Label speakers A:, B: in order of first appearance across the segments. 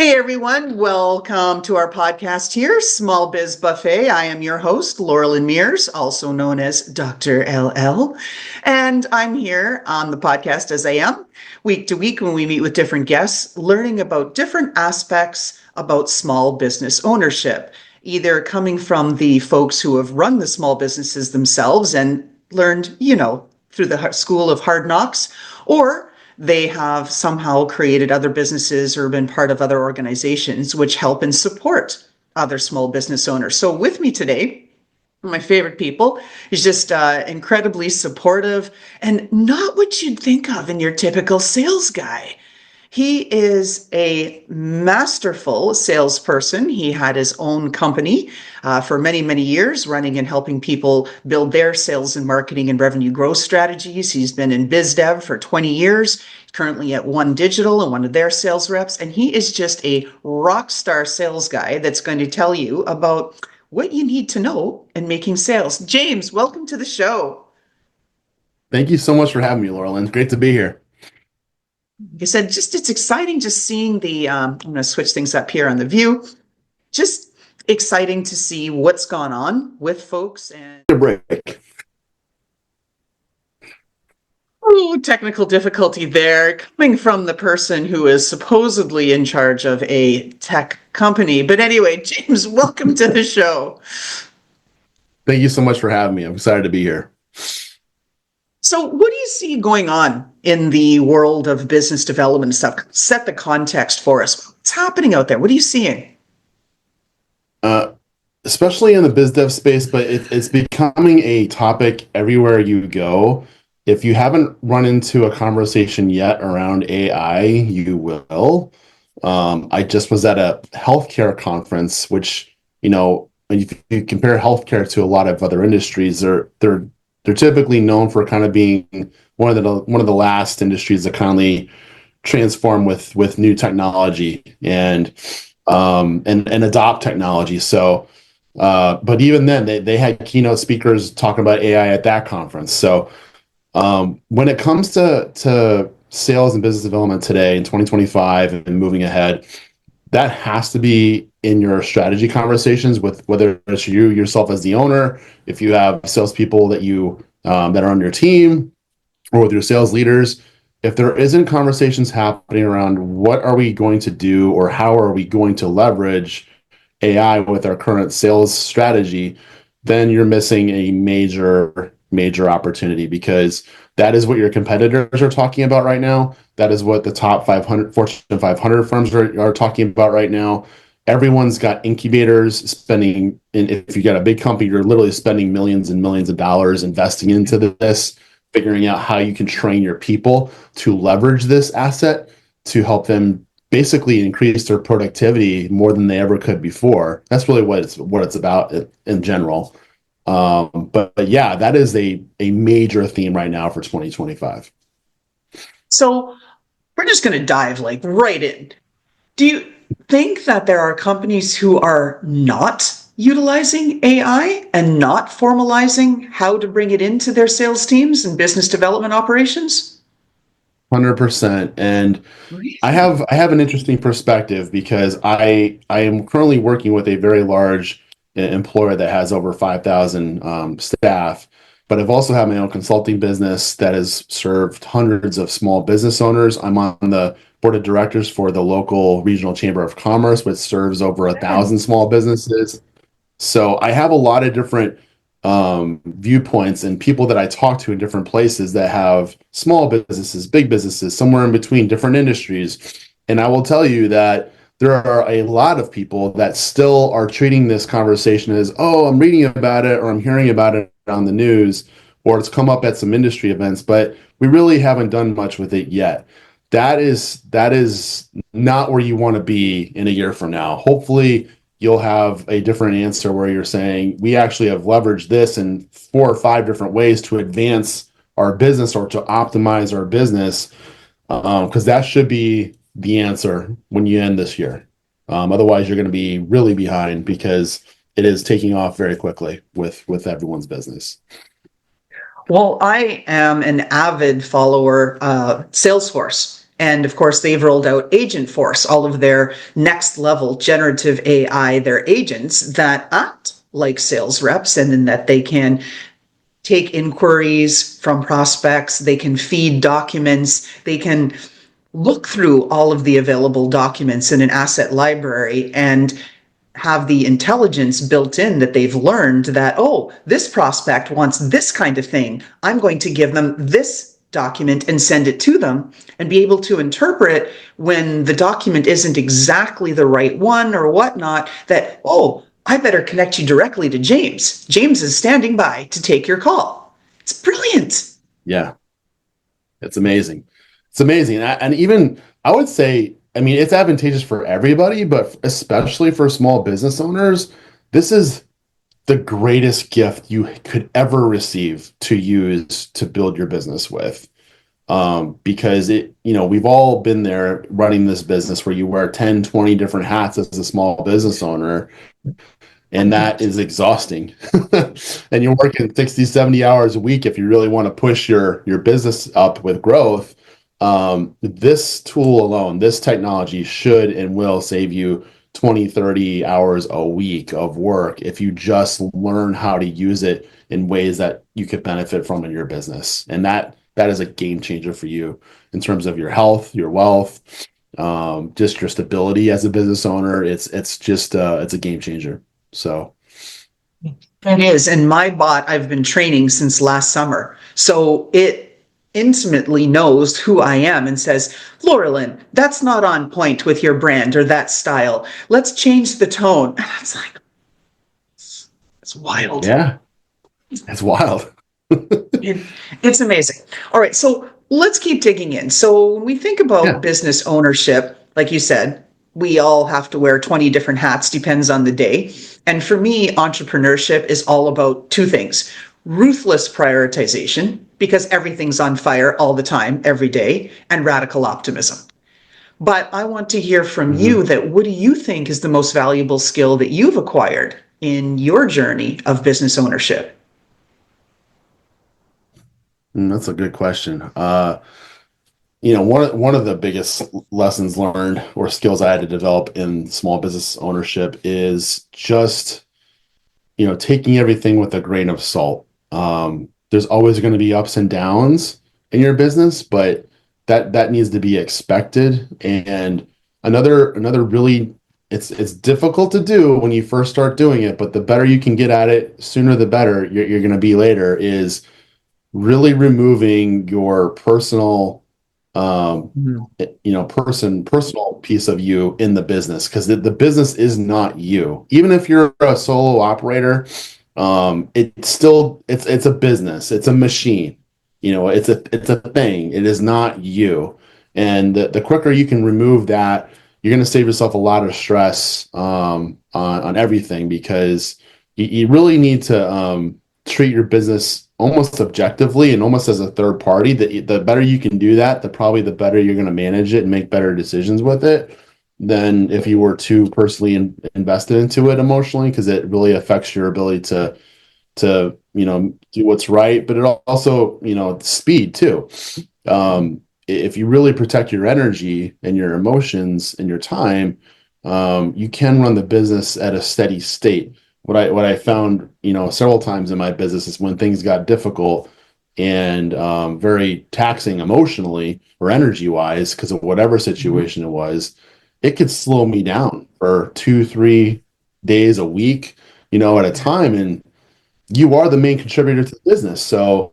A: Hey everyone, welcome to our podcast here, Small Biz Buffet. I am your host, Laurel Mears, also known as Dr. LL. And I'm here on the podcast as I am week to week when we meet with different guests, learning about different aspects about small business ownership, either coming from the folks who have run the small businesses themselves and learned, through the school of hard knocks, or they have somehow created other businesses or been part of other organizations which help and support other small business owners. So with me today, my favorite people, is just incredibly supportive and not what you'd think of in your typical sales guy. He is a masterful salesperson. He had his own company for many, many years, running and helping people build their sales and marketing and revenue growth strategies. He's been in biz dev for 20 years, currently at One Digital and one of their sales reps. And he is just a rock star sales guy that's going to tell you about what you need to know in making sales. James, welcome to the show.
B: Thank you so much for having me, Laurel. It's great to be here.
A: Like I said, it's exciting just seeing I'm going to switch things up here on the view. Just exciting to see what's gone on with folks and
B: A break.
A: technical difficulty there coming from the person who is supposedly in charge of a tech company. But anyway, James, welcome to the show.
B: Thank you so much for having me. I'm excited to be here.
A: So what do you see going on in the world of business development and stuff? Set the context for us. What's happening out there? What are you seeing?
B: Especially in the biz dev space, but it's becoming a topic everywhere you go. If you haven't run into a conversation yet around AI, you will. I just was at a healthcare conference, which, if you compare healthcare to a lot of other industries, they're typically known for kind of being one of the last industries that kind of transform with new technology and adopt technology. So, but even then, they had keynote speakers talking about AI at that conference. So, when it comes to sales and business development today in 2025 and moving ahead, that has to be in your strategy conversations with whether it's you yourself as the owner, if you have salespeople that that are on your team, or with your sales leaders. If there isn't conversations happening around what are we going to do or how are we going to leverage AI with our current sales strategy, then you're missing a major opportunity, because that is what your competitors are talking about right now. That is what the top 500 Fortune 500 firms are talking about right now. Everyone's got incubators spending, and if you got a big company, you're literally spending millions and millions of dollars investing into this, figuring out how you can train your people to leverage this asset to help them basically increase their productivity more than they ever could before. That's really what it's about in general. But yeah, that is a major theme right now for 2025.
A: So we're just going to dive right in. Do you think that there are companies who are not utilizing AI and not formalizing how to bring it into their sales teams and business development operations?
B: 100%. And
A: Really?
B: I have an interesting perspective, because I am currently working with a very large employer that has over 5,000 staff, but I've also had my own consulting business that has served hundreds of small business owners. I'm on the board of directors for the local regional chamber of commerce, which serves over 1,000 small businesses. So I have a lot of different viewpoints and people that I talk to in different places that have small businesses, big businesses, somewhere in between, different industries. And I will tell you that there are a lot of people that still are treating this conversation as, oh, I'm reading about it or I'm hearing about it on the news, or it's come up at some industry events, but we really haven't done much with it yet. That is not where you want to be in a year from now. Hopefully you'll have a different answer where you're saying we actually have leveraged this in 4 or 5 different ways to advance our business or to optimize our business, because that should be the answer when you end this year. Otherwise, you're going to be really behind, because it is taking off very quickly with everyone's business.
A: Well, I am an avid follower of Salesforce. And of course, they've rolled out Agent Force, all of their next level generative AI, their agents that act like sales reps, and in that they can take inquiries from prospects, they can feed documents, they can look through all of the available documents in an asset library and have the intelligence built in that they've learned that, oh, this prospect wants this kind of thing. I'm going to give them this document and send it to them, and be able to interpret when the document isn't exactly the right one or whatnot, that, oh, I better connect you directly to James. James is standing by to take your call. It's brilliant.
B: Yeah, it's amazing. It's amazing. And even I would say, I mean, it's advantageous for everybody, but especially for small business owners, this is the greatest gift you could ever receive to use to build your business with. Because we've all been there running this business where you wear 10, 20 different hats as a small business owner, and that is exhausting. And you're working 60, 70 hours a week if you really want to push your business up with growth. This tool alone, this technology should and will save you 20, 30 hours a week of work if you just learn how to use it in ways that you could benefit from in your business. And that is a game changer for you in terms of your health, your wealth, just your stability as a business owner. It's a game changer. So
A: it is. And my bot, I've been training since last summer. So it intimately knows who I am and says, Laurelyn, that's not on point with your brand or that style. Let's change the tone. And I was like, it's wild.
B: yeah, it's wild.
A: It's amazing. All right. So let's keep digging in. So when we think about business ownership, like you said, we all have to wear 20 different hats, depends on the day. And for me, entrepreneurship is all about two things: ruthless prioritization, because everything's on fire all the time, every day, and radical optimism. But I want to hear from you that what do you think is the most valuable skill that you've acquired in your journey of business ownership?
B: That's a good question. One of the biggest lessons learned or skills I had to develop in small business ownership is just, taking everything with a grain of salt. There's always going to be ups and downs in your business, but that needs to be expected. And another really, it's difficult to do when you first start doing it, but the better you can get at it, sooner the better you're going to be later, is really removing your personal personal piece of you in the business, because the business is not you. Even if you're a solo operator, it's a business, it's a machine, it's a thing. It is not you. And the quicker you can remove that, you're going to save yourself a lot of stress on everything, because you really need to treat your business almost objectively and almost as a third party. The better you can do that, the better you're going to manage it and make better decisions with it than if you were too personally invested into it emotionally, because it really affects your ability to do what's right. But it also, speed too. If you really protect your energy and your emotions and your time, you can run the business at a steady state. What I found, several times in my business is when things got difficult and very taxing emotionally or energy wise, because of whatever situation it was, it could slow me down for 2-3 days a week, at a time. And you are the main contributor to the business, so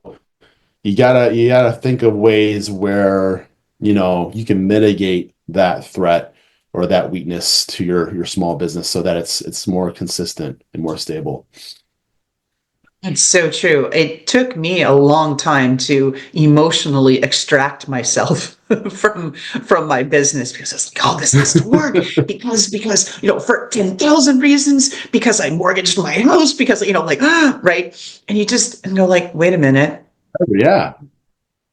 B: you gotta think of ways where you can mitigate that threat or that weakness to your small business, so that it's more consistent and more stable.
A: It's so true. It took me a long time to emotionally extract myself from my business, because it's like, oh, this has to work because for 10,000 reasons, because I mortgaged my house, because right. And you just go like, wait a minute.
B: Yeah.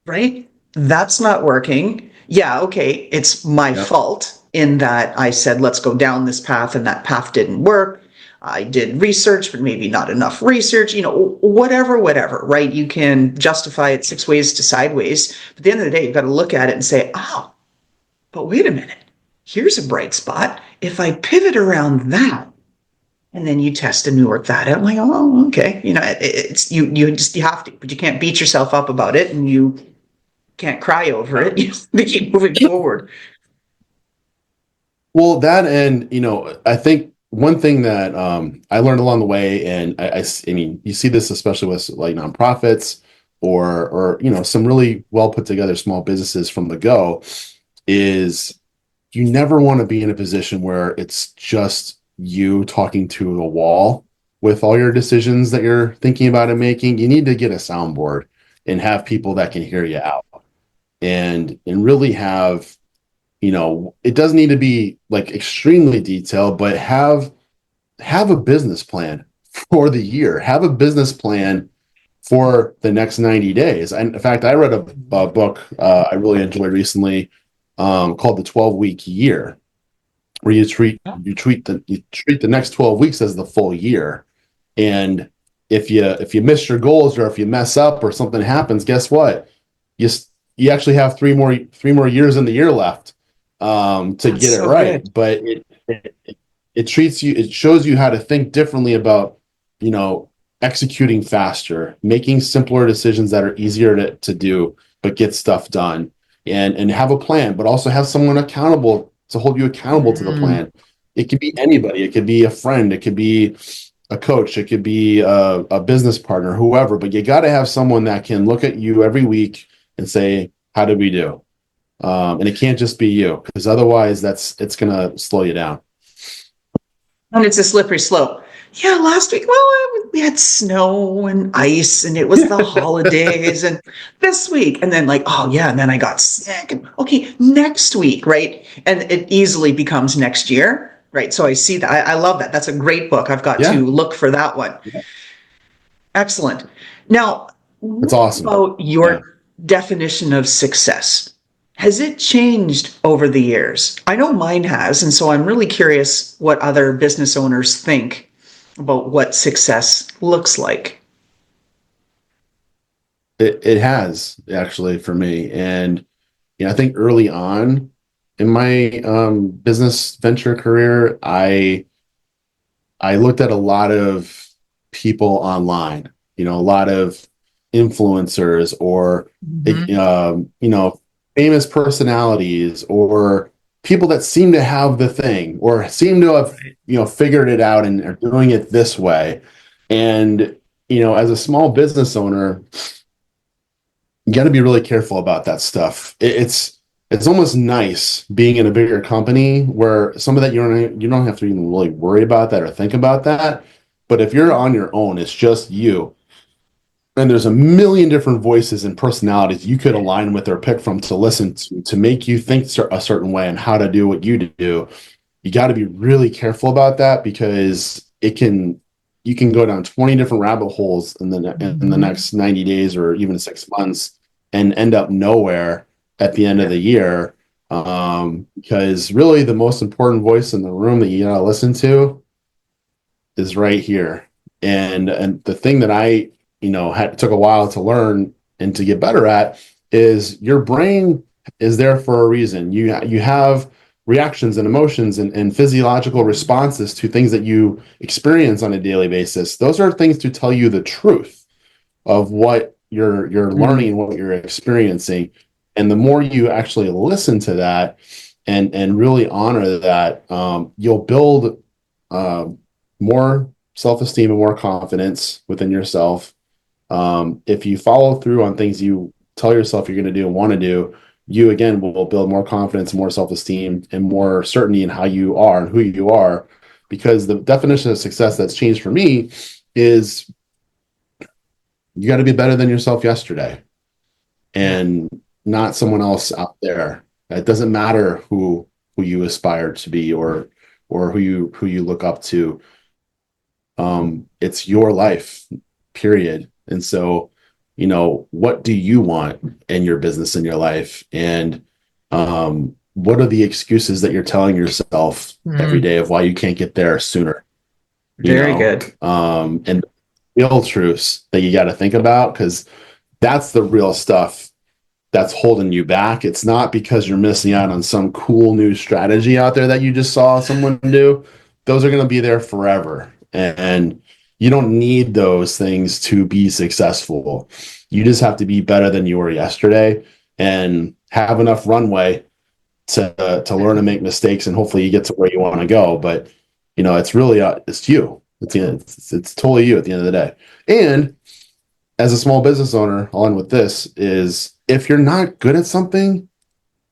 A: Right? That's not working. Yeah, okay, it's my fault in that I said, let's go down this path, and that path didn't work. I did research, but maybe not enough research, whatever, right? You can justify it 6 ways to sideways. But at the end of the day, you've got to look at it and say, oh, but wait a minute, here's a bright spot. If I pivot around that, and then you test and work that out, like, oh, okay, it's you have to, but you can't beat yourself up about it, and you can't cry over it. You have to keep moving forward.
B: Well, that and I think one thing that I learned along the way, and I mean, you see this especially with like nonprofits or some really well put together small businesses from the go, is you never want to be in a position where it's just you talking to a wall with all your decisions that you're thinking about and making. You need to get a soundboard and have people that can hear you out and really have, it doesn't need to be like extremely detailed, but have a business plan for the year. Have a business plan for the next 90 days. And in fact, I read a book I really enjoyed recently called The 12-Week Year, where you treat the next 12 weeks as the full year. And if you miss your goals or if you mess up or something happens, guess what? You actually have three more years in the year left to
A: That's
B: get it
A: so
B: right.
A: good.
B: But it shows you how to think differently about, executing faster, making simpler decisions that are easier to do, but get stuff done, and have a plan, but also have someone accountable to hold you accountable to the
A: Mm.
B: plan. It could be anybody. It could be a friend. It could be a coach. It could be a business partner, whoever, but you got to have someone that can look at you every week and say, how did we do? And it can't just be you, because otherwise it's going to slow you down.
A: And it's a slippery slope. Yeah, last week, well, we had snow and ice, and it was the holidays, and this week, and then like, oh yeah, and then I got sick. And okay, next week, right? And it easily becomes next year, right? So I see that. I love that. That's a great book. I've got
B: Yeah,
A: to look for that one. Excellent. Now,
B: it's
A: what
B: awesome.
A: about
B: Yeah.
A: your definition of success? Has it changed over the years? I know mine has, and so I'm really curious what other business owners think about what success looks like.
B: It has actually for me. And I think early on in my business venture career, I looked at a lot of people online, a lot of influencers or
A: Mhm.
B: famous personalities or people that seem to have the thing or seem to have
A: Right.
B: figured it out and are doing it this way. And as a small business owner, you got to be really careful about that stuff. It's almost nice being in a bigger company where some of that you don't have to even really worry about that or think about that. But if you're on your own, it's just you, and there's a million different voices and personalities you could align with or pick from to listen to make you think a certain way and how to do what you do. You got to be really careful about that, because you can go down 20 different rabbit holes in the
A: Mhm.
B: next 90 days or even 6 months and end up nowhere at the end of
A: Yeah.
B: the year. Because really the most important voice in the room that you got to listen to is right here. And the thing that I, took a while to learn and to get better at is your brain is there for a reason. You have reactions and emotions and physiological responses to things that you experience on a daily basis. Those are things to tell you the truth of what you're learning
A: Mm.
B: and what you're experiencing. And the more you actually listen to that and really honor that, you'll build um, more self-esteem and more confidence within yourself. If you follow through on things you tell yourself you're going to do and want to do, you again will build more confidence, more self-esteem, and more certainty in how you are and who you are. Because the definition of success that's changed for me is you got to be better than yourself yesterday
A: Yeah.
B: and not someone else out there. It doesn't matter who you aspire to be or who you look up to. It's your life, period. And so, what do you want in your business, in your life? And what are the excuses that you're telling yourself every
A: Mm.
B: day of why you can't get there sooner?
A: Very good.
B: And real truths that you got to think about, because that's the real stuff that's holding you back. It's not because you're missing out on some cool new strategy out there that you just saw someone do. Those are going to be there forever. And you don't need those things to be successful. You just have to be better than you were yesterday and have enough runway to learn and make mistakes, and hopefully you get to where you want to go. But it's really it's you. It's totally you at the end of the day. And as a small business owner, I'll end with this, is if you're not good at something,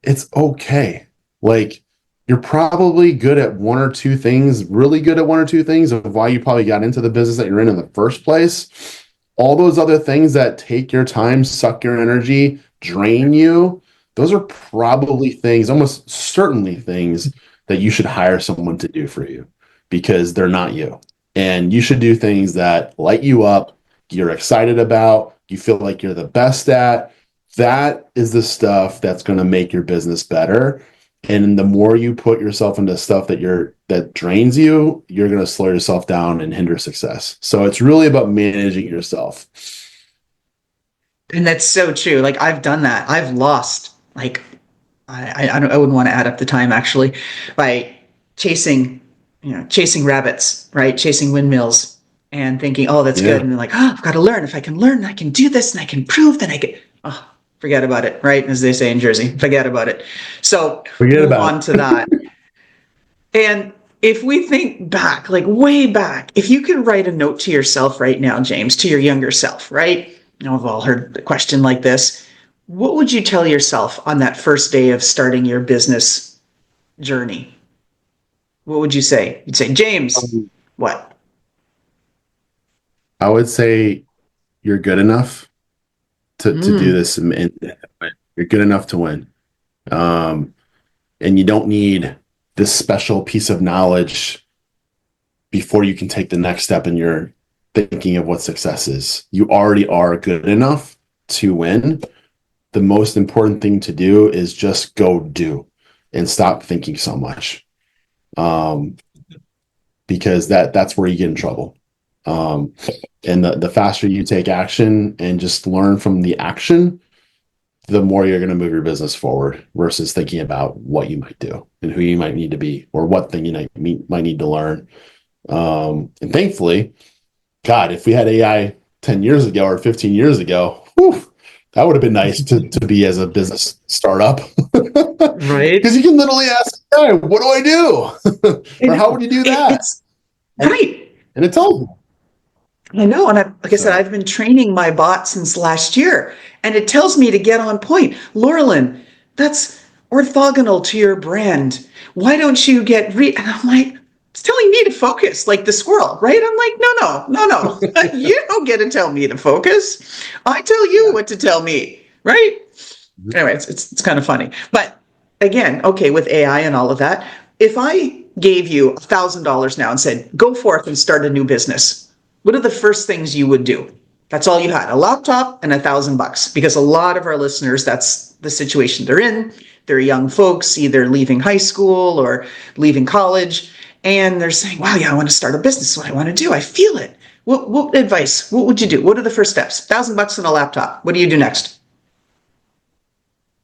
B: it's okay. Like, you're probably good at one or two things, really good at one or two things of why you probably got into the business that you're in the first place. All those other things that take your time, suck your energy, drain you, those are probably things, almost certainly things that you should hire someone to do for you, because they're not you. And you should do things that light you up, you're excited about, you feel like you're the best at. That is the stuff that's going to make your business better. And the more you put yourself into stuff that drains you, you're going to slow yourself down and hinder success. So it's really about managing yourself.
A: And that's so true. Like, I've done that. I've lost, like, I wouldn't want to add up the time actually, by chasing rabbits, right? Chasing windmills and thinking, oh, that's good. And then, like, oh, I've got to learn. If I can learn, I can do this and I can prove, then I can, oh, forget about it, right? As they say in Jersey, forget about it. So move on to that. And if we think back, like way back, if you could write a note to yourself right now, James, to your younger self, right? We've all heard a question like this. What would you tell yourself on that first day of starting your business journey? What would you say? You'd say, James, what?
B: I would say you're good enough to do this, and you're good enough to win. And you don't need this special piece of knowledge before you can take the next step in your thinking of what success is. You already are good enough to win. The most important thing to do is just go do and stop thinking so much. Because that's where you get in trouble. And the faster you take action and just learn from the action, the more you're going to move your business forward versus thinking about what you might do and who you might need to be or what thing you might need to learn. And thankfully, God, if we had AI 10 years ago or 15 years ago, whew, that would have been nice to be as a business startup.
A: Right.
B: Because you can literally ask, hey, what do I do? Or how would you do that?
A: Right.
B: And it tells you.
A: I know. And like I said, I've been training my bot since last year, and it tells me to get on point. Laurelyn, that's orthogonal to your brand. Why don't you get and I'm like, it's telling me to focus like the squirrel, right? I'm like, no. You don't get to tell me to focus. I tell you what to tell me, right? Anyway, it's kind of funny. But again, okay, with AI and all of that, if I gave you $1,000 now and said, go forth and start a new business, what are the first things you would do? That's all you had, a laptop and $1,000, because a lot of our listeners, that's the situation they're in. They're young folks, either leaving high school or leaving college, and they're saying, wow, yeah, I want to start a business. What I want to do. I feel it. What advice? What would you do? What are the first steps? $1,000 and a laptop. What do you do next?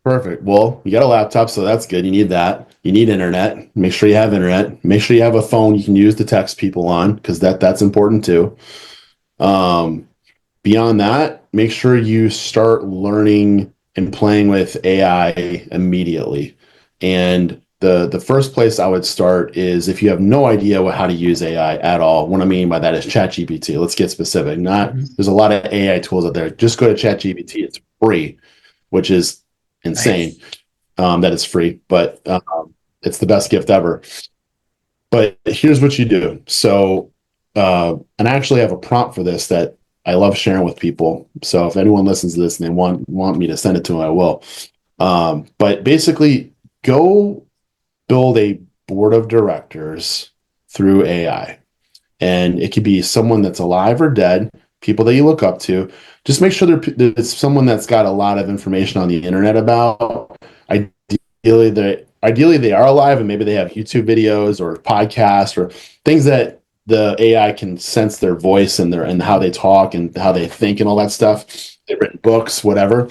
B: Perfect. Well, you got a laptop, so that's good. You need that. You need internet. Make sure you have internet. Make sure you have a phone you can use to text people on, because that's important too. Beyond that, make sure you start learning and playing with AI immediately. And the first place I would start is if you have no idea how to use AI at all. What I mean by that is ChatGPT. Let's get specific. There's a lot of AI tools out there. Just go to ChatGPT. It's free, which is insane. Nice. That it's free, but it's the best gift ever. But here's what you do. So, and I actually have a prompt for this that I love sharing with people. So if anyone listens to this and they want me to send it to them, I will. But basically, go build a board of directors through AI. And it could be someone that's alive or dead, people that you look up to. Just make sure it's someone that's got a lot of information on the internet about. Ideally, they are alive, and maybe they have YouTube videos or podcasts or things that the AI can sense their voice and how they talk and how they think and all that stuff. They've written books, whatever.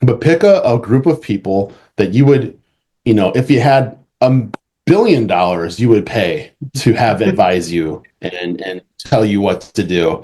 B: but pick a group of people that you would, if you had $1 billion, you would pay to have advise you and tell you what to do.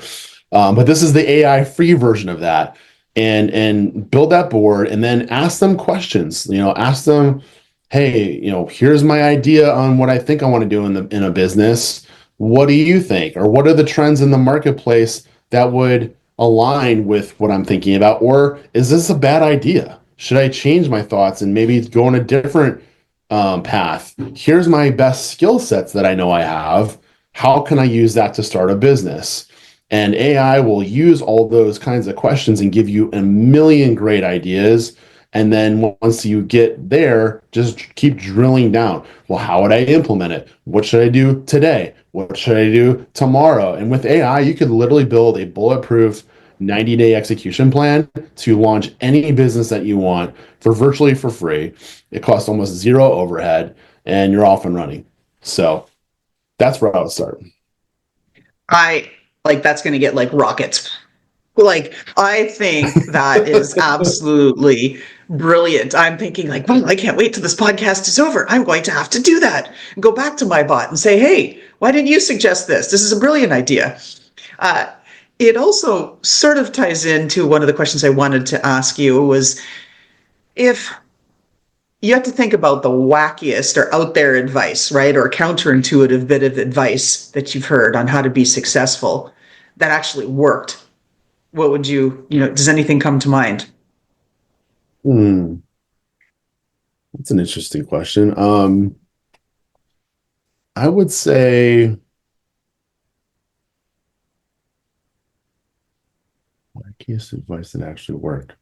B: But this is the AI free version of that. And build that board and then ask them questions. Ask them, hey, here's my idea on what I think I want to do in a business. What do you think? Or what are the trends in the marketplace that would align with what I'm thinking about? Or is this a bad idea? Should I change my thoughts and maybe go in a different path? Here's my best skill sets that I know I have. How can I use that to start a business? And AI will use all those kinds of questions and give you a million great ideas. And then once you get there, just keep drilling down. Well, how would I implement it? What should I do today? What should I do tomorrow? And with AI, you could literally build a bulletproof 90-day execution plan to launch any business that you want for virtually for free. It costs almost zero overhead and you're off and running. So that's where I would start.
A: I like that's going to get like rockets. Like, I think that is absolutely brilliant. I'm thinking like, well, I can't wait till this podcast is over. I'm going to have to do that. Go back to my bot and say, hey, why didn't you suggest this? This is a brilliant idea. It also sort of ties into one of the questions I wanted to ask you was if you have to think about the wackiest or out there advice, right? Or counterintuitive bit of advice that you've heard on how to be successful that actually worked. What would does anything come to mind?
B: That's an interesting question. I would say wackiest advice that actually worked.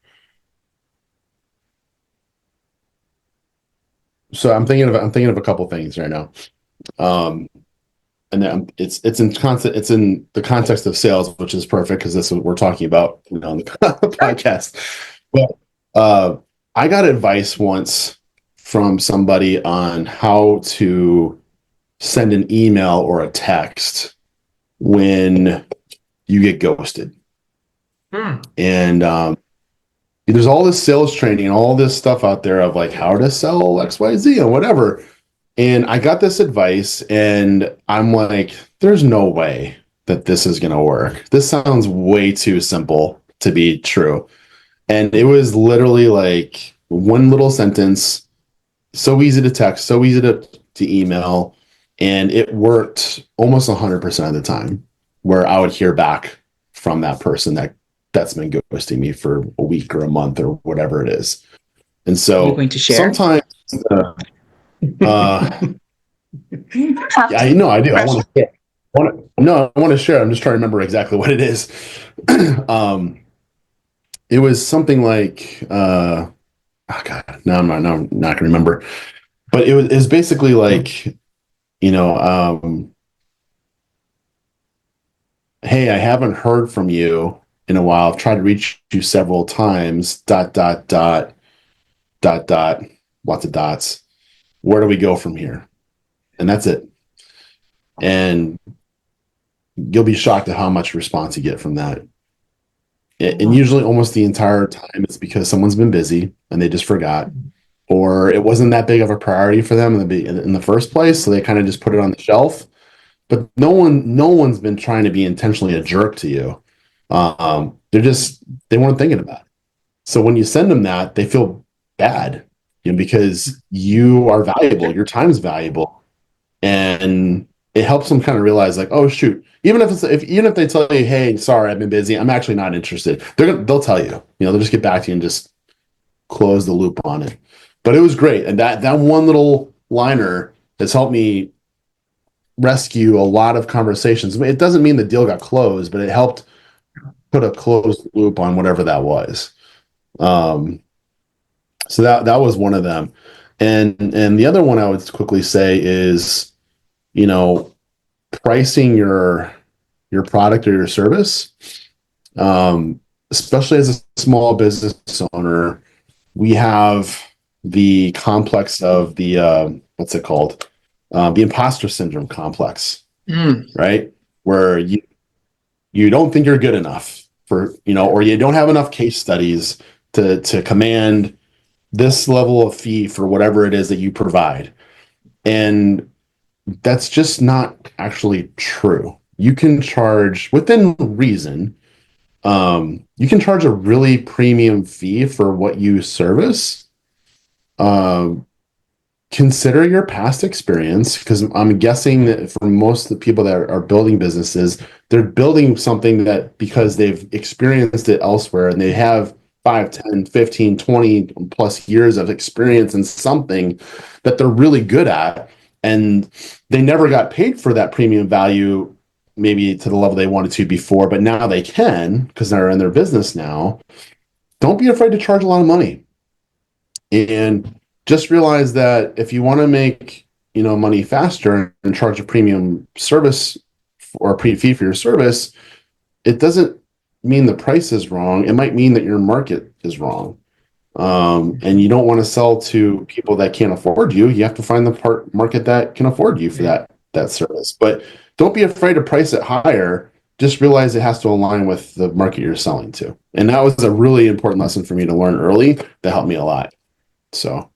B: So I'm thinking of a couple things right now. And then it's in the context of sales, which is perfect because that's what we're talking about, on the podcast. But I got advice once from somebody on how to send an email or a text when you get ghosted. And there's all this sales training and all this stuff out there of like how to sell XYZ and whatever. And I got this advice and I'm like, there's no way that this is going to work. This sounds way too simple to be true. And it was literally like one little sentence, so easy to text, so easy to email. And it worked almost 100% of the time where I would hear back from that person that's been ghosting me for a week or a month or whatever it is. And so
A: Are you going to share?
B: Sometimes yeah, I know I do. I want to share. I want to share. I'm just trying to remember exactly what it is. It was something like oh God, no, I'm not gonna remember. But it was basically like, hey, I haven't heard from you in a while. I've tried to reach you several times, dot, dot, dot, dot, dot, lots of dots. Where do we go from here? And that's it. And you'll be shocked at how much response you get from that. And usually almost the entire time it's because someone's been busy and they just forgot, or it wasn't that big of a priority for them in the first place. So they kind of just put it on the shelf. But no one's been trying to be intentionally a jerk to you. They weren't thinking about it. So when you send them that, they feel bad, because you are valuable, your time's valuable. And it helps them kind of realize like, oh shoot, even if they tell you, hey, sorry, I've been busy, I'm actually not interested. They'll tell you, they'll just get back to you and just close the loop on it. But it was great. And that one little liner has helped me rescue a lot of conversations. I mean, it doesn't mean the deal got closed, but it helped put a closed loop on whatever that was. So that was one of them. And the other one I would quickly say is, pricing your product or your service, especially as a small business owner. We have the complex of the what's it called? The imposter syndrome complex, right? Where you don't think you're good enough or you don't have enough case studies to command this level of fee for whatever it is that you provide. And that's just not actually true. You can charge within reason. You can charge a really premium fee for what you service. Um, Consider your past experience, because I'm guessing that for most of the people that are building businesses, they're building something that because they've experienced it elsewhere and they have 5, 10, 15, 20 plus years of experience in something that they're really good at, and they never got paid for that premium value maybe to the level they wanted to before, but now they can because they're in their business now. Don't be afraid to charge a lot of money. And just realize that if you want to make, money faster and charge a premium service or a fee for your service, it doesn't mean the price is wrong. It might mean that your market is wrong. And you don't want to sell to people that can't afford you. You have to find the market that can afford you for that service. But don't be afraid to price it higher. Just realize it has to align with the market you're selling to. And that was a really important lesson for me to learn early that helped me a lot. So,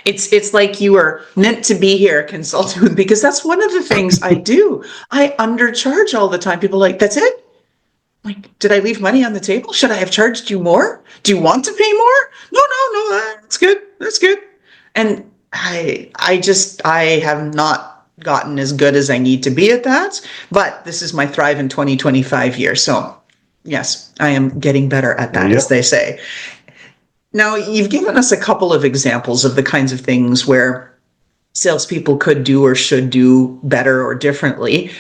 A: It's like you were meant to be here consulting with, because that's one of the things I do. I undercharge all the time. People are like, that's it? Like, did I leave money on the table? Should I have charged you more? Do you want to pay more? No, no, no, that's good. That's good. And I have not gotten as good as I need to be at that, but this is my Thrive in 2025 year. So yes, I am getting better at that, as they say. Now, you've given us a couple of examples of the kinds of things where salespeople could do or should do better or differently.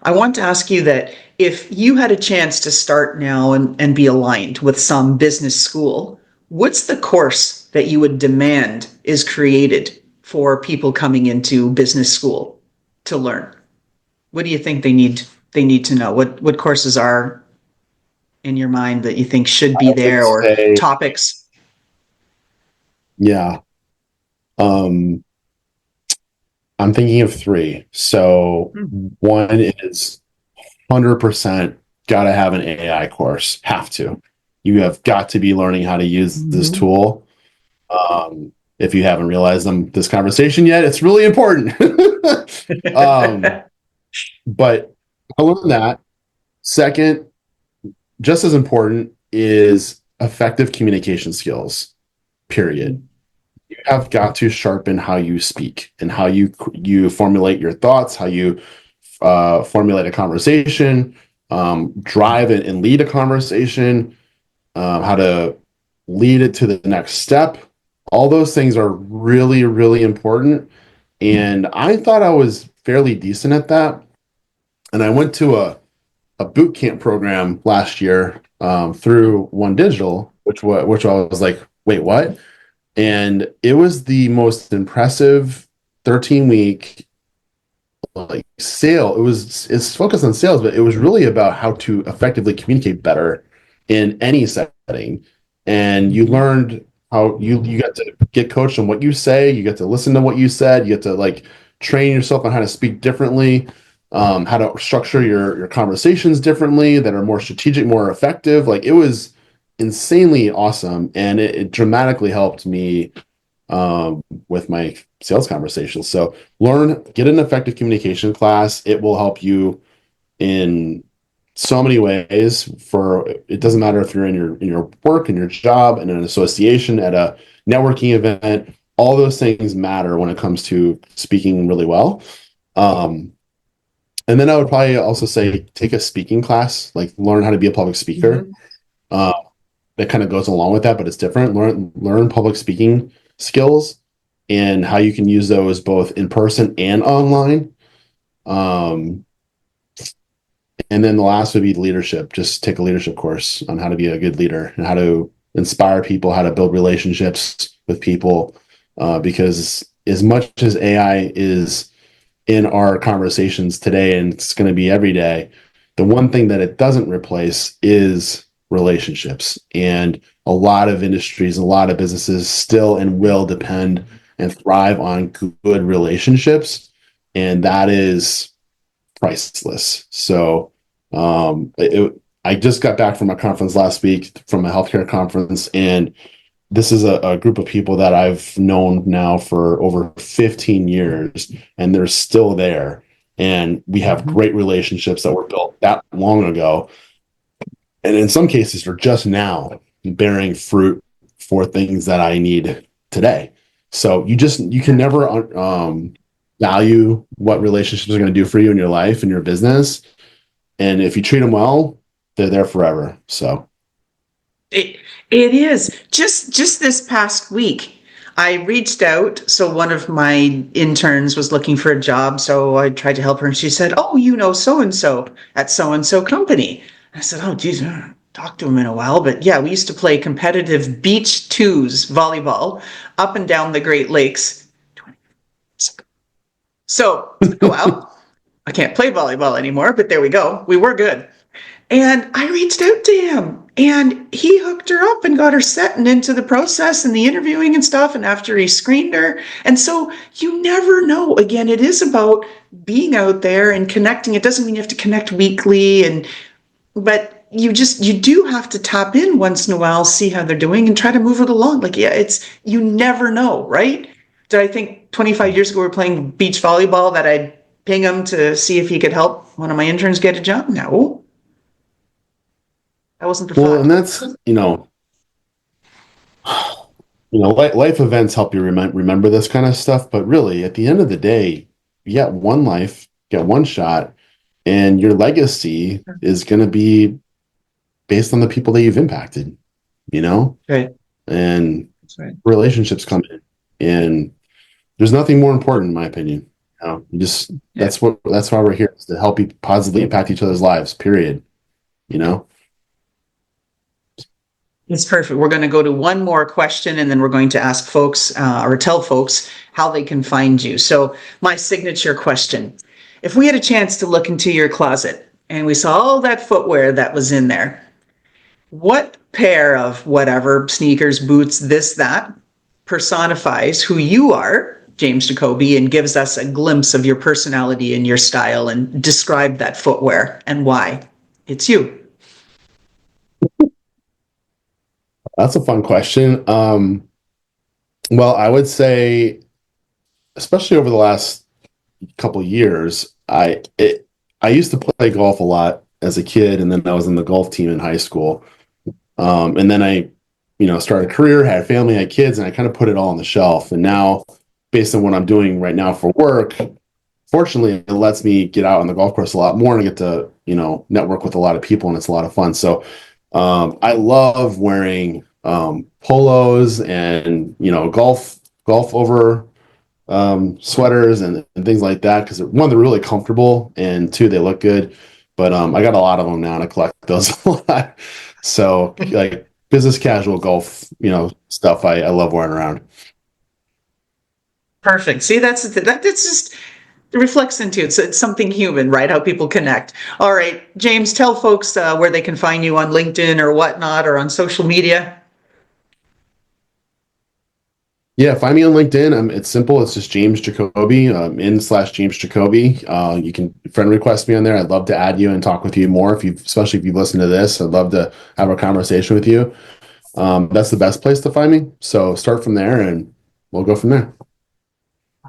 A: I want to ask you that if you had a chance to start now and be aligned with some business school, what's the course that you would demand is created for people coming into business school to learn? What do you think they need to know? What courses are in your mind that you think should be
B: I would
A: there, or
B: say,
A: topics?
B: yeah. Um, I'm thinking of three. So one is 100% got to have an AI course. Have to. You have got to be learning how to use this
A: Mm-hmm.
B: tool. If you haven't realized this conversation yet, it's really important. um, but I learned that. Second, just as important is effective communication skills, period. You have got to sharpen how you speak and how you formulate your thoughts, how you formulate a conversation, drive it and lead a conversation, how to lead it to the next step. All those things are really, really important. And I thought I was fairly decent at that. And I went to a boot camp program last year through One Digital, which I was like, wait, what? And it was the most impressive 13-week like sale. It's focused on sales, but it was really about how to effectively communicate better in any setting. And you learned how you got to get coached on what you say, you get to listen to what you said, you get to like train yourself on how to speak differently, how to structure your conversations differently that are more strategic, more effective. Like it was insanely awesome, and it dramatically helped me with my sales conversations. So get an effective communication class. It will help you in so many ways. It doesn't matter if you're in your work, in your job, in an association, at a networking event. All those things matter when it comes to speaking really well. And then I would probably also say take a speaking class, like learn how to be a public speaker.
A: Mm-hmm.
B: Uh, that kind of goes along with that, but it's different. Learn public speaking skills and how you can use those both in person and online. Um, and then the last would be leadership. Just take a leadership course on how to be a good leader and how to inspire people, how to build relationships with people. Because as much as AI is in our conversations today, and it's going to be every day, the one thing that it doesn't replace is relationships. And a lot of industries, a lot of businesses still and will depend and thrive on good relationships. And that is priceless. So I just got back from a conference last week, from a healthcare conference, and this is a group of people that I've known now for over 15 years, and they're still there. And we have
A: Mhm.
B: great relationships that were built that long ago. And in some cases, are just now bearing fruit for things that I need today. So you can
A: Yeah.
B: never value what relationships are going to do for you in your life and your business. And if you treat them well, they're there forever. So
A: It it is. Just this past week, I reached out. So one of my interns was looking for a job, so I tried to help her, and she said, "Oh, you know so and so at so and so company." I said, "Oh, geez, I haven't talked to him in a while, but yeah, we used to play competitive beach twos volleyball up and down the Great Lakes." So it's been a while. I can't play volleyball anymore, but there we go. We were good. And I reached out to him and he hooked her up and got her set and into the process and the interviewing and stuff. And after he screened her. And so you never know. Again, it is about being out there and connecting. It doesn't mean you have to connect weekly but you do have to tap in once in a while, see how they're doing and try to move it along. Like, yeah, you never know, right? Did I think 25 years ago we were playing beach volleyball that I'd ping him to see if he could help one of my interns get a job? No, that wasn't the
B: well,
A: thought.
B: and that's life events help you remember this kind of stuff. But really, at the end of the day, you get one life, get one shot, and your legacy is going to be based on the people that you've impacted, you know,
A: Right.
B: and
A: That's right.
B: relationships come in, and there's nothing more important, in my opinion.
A: Yeah.
B: That's why we're here, is to help you positively impact each other's lives. Period. You know.
A: It's perfect. We're going to go to one more question and then we're going to ask folks or tell folks how they can find you. So, my signature question: if we had a chance to look into your closet and we saw all that footwear that was in there, what pair of whatever, sneakers, boots, this, that, personifies who you are, James Jacobi, and gives us a glimpse of your personality and your style, and describe that footwear and why it's you?
B: That's a fun question. Well, I would say, especially over the last couple of years, I used to play golf a lot as a kid, and then I was in the golf team in high school. And then I, started a career, had a family, had kids, and I kind of put it all on the shelf. And now, based on what I'm doing right now for work, fortunately, it lets me get out on the golf course a lot more and get to, network with a lot of people, and it's a lot of fun. So, I love wearing polos and golf over sweaters and things like that, because one, they're really comfortable, and two, they look good. But I got a lot of them now, and I collect those a lot. So, like, business casual golf, stuff I love wearing around.
A: Perfect. See, that's just it reflects into it. So it's something human, right? How people connect. All right, James, tell folks where they can find you on LinkedIn or whatnot or on social media.
B: Yeah, find me on LinkedIn. It's simple. It's just James Jacobi, /James Jacobi. You can friend request me on there. I'd love to add you and talk with you more, especially if you've listened to this. I'd love to have a conversation with you. That's the best place to find me. So start from there, and we'll go from there.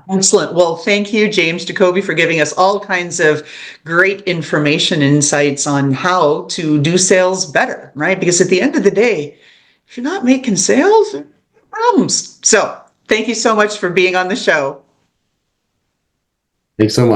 A: Excellent. Well, thank you, James Jacobi, for giving us all kinds of great information and insights on how to do sales better, right? Because at the end of the day, if you're not making sales, there are problems. So thank you so much for being on the show.
B: Thanks so much.